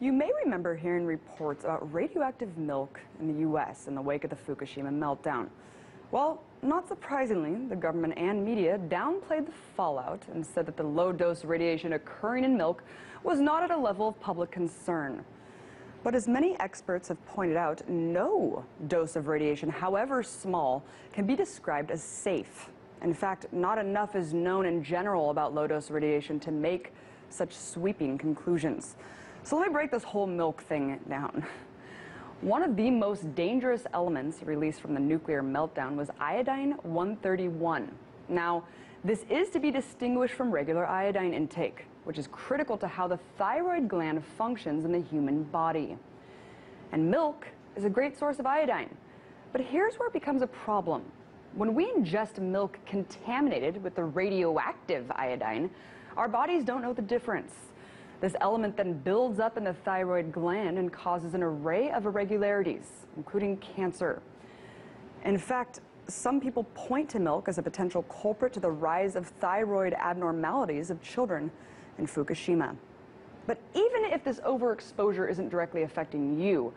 You may remember hearing reports about radioactive milk in the U.S. in the wake of the Fukushima meltdown. Well, not surprisingly, the government and media downplayed the fallout and said that the low-dose radiation occurring in milk was not at a level of public concern. But as many experts have pointed out, no dose of radiation, however small, can be described as safe. In fact, not enough is known in general about low-dose radiation to make such sweeping conclusions. So let me break this whole milk thing down. One of the most dangerous elements released from the nuclear meltdown was iodine-131. Now, this is to be distinguished from regular iodine intake, which is critical to how the thyroid gland functions in the human body. And milk is a great source of iodine. But here's where it becomes a problem. When we ingest milk contaminated with the radioactive iodine, our bodies don't know the difference. This element then builds up in the thyroid gland and causes an array of irregularities, including cancer. In fact, some people point to milk as a potential culprit to the rise of thyroid abnormalities of children in Fukushima. But even if this overexposure isn't directly affecting you,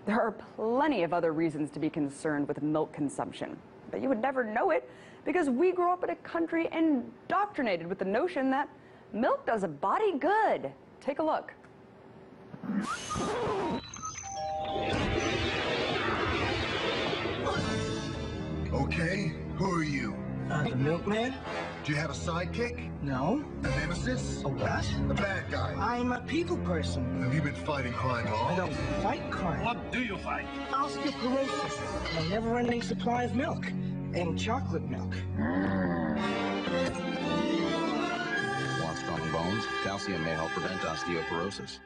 there are plenty of other reasons to be concerned with milk consumption. But you would never know it because we grew up in a country indoctrinated with the notion that milk does a body good. Take a look. Okay, who are you? The milkman? Do you have a sidekick? No. A nemesis? A what? A bad guy? I'm a people person. Have you been fighting crime at all? I don't fight crime. What do you fight? Osteoporosis, a never-ending supply of milk, and chocolate milk. Want strong bones? Calcium may help prevent osteoporosis.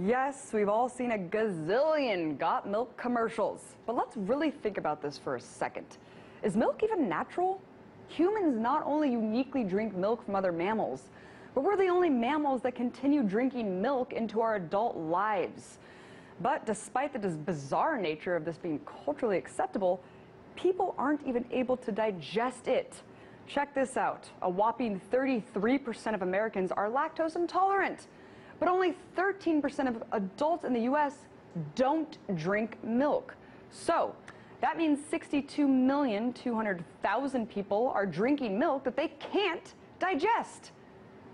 Yes, we've all seen a gazillion got milk commercials. But let's really think about this for a second. Is milk even natural? Humans not only uniquely drink milk from other mammals, but we're the only mammals that continue drinking milk into our adult lives. But despite the bizarre nature of this being culturally acceptable, people aren't even able to digest it. Check this out. A whopping 33% of Americans are lactose intolerant, but only 13% of adults in the U.S. don't drink milk. So that means 62,200,000 people are drinking milk that they can't digest.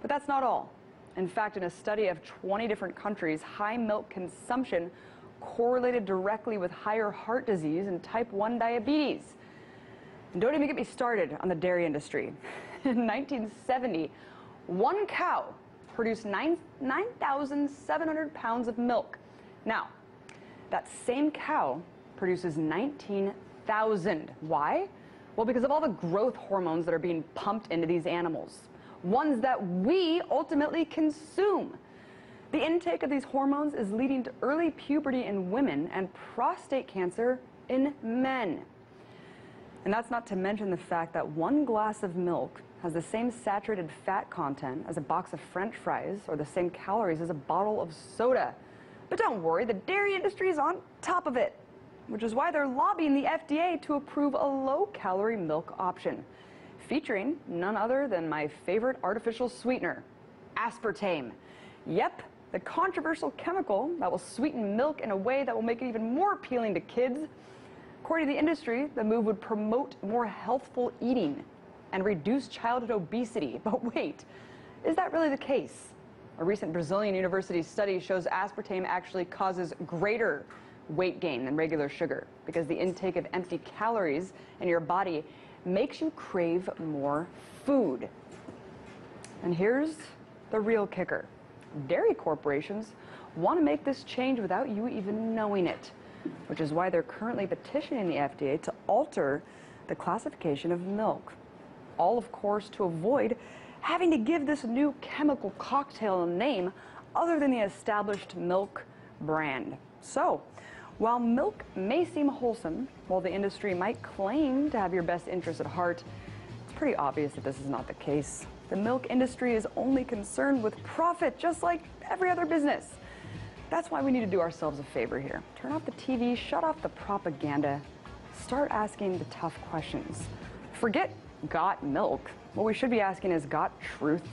But that's not all. In fact, in a study of 20 different countries, high milk consumption correlated directly with higher heart disease and type 1 diabetes. And don't even get me started on the dairy industry. In 1970, one cow produced 9,700 pounds of milk. Now, that same cow produces 19,000. Why? Well, because of all the growth hormones that are being pumped into these animals, ones that we ultimately consume. The intake of these hormones is leading to early puberty in women and prostate cancer in men. And that's not to mention the fact that one glass of milk has the same saturated fat content as a box of French fries or the same calories as a bottle of soda. But don't worry, the dairy industry is on top of it, which is why they're lobbying the FDA to approve a low-calorie milk option, featuring none other than my favorite artificial sweetener, aspartame. Yep, the controversial chemical that will sweeten milk in a way that will make it even more appealing to kids. According to the industry, the move would promote more healthful eating and reduce childhood obesity. But wait, is that really the case? A recent Brazilian university study shows aspartame actually causes greater weight gain than regular sugar because the intake of empty calories in your body makes you crave more food. And here's the real kicker. Dairy corporations want to make this change without you even knowing it, which is why they're currently petitioning the FDA to alter the classification of milk. All, of course, to avoid having to give this new chemical cocktail a name other than the established milk brand. So, while milk may seem wholesome, while the industry might claim to have your best interests at heart, it's pretty obvious that this is not the case. The milk industry is only concerned with profit, just like every other business. That's why we need to do ourselves a favor here. Turn off the TV, shut off the propaganda, start asking the tough questions. Forget got milk. What we should be asking is got truth.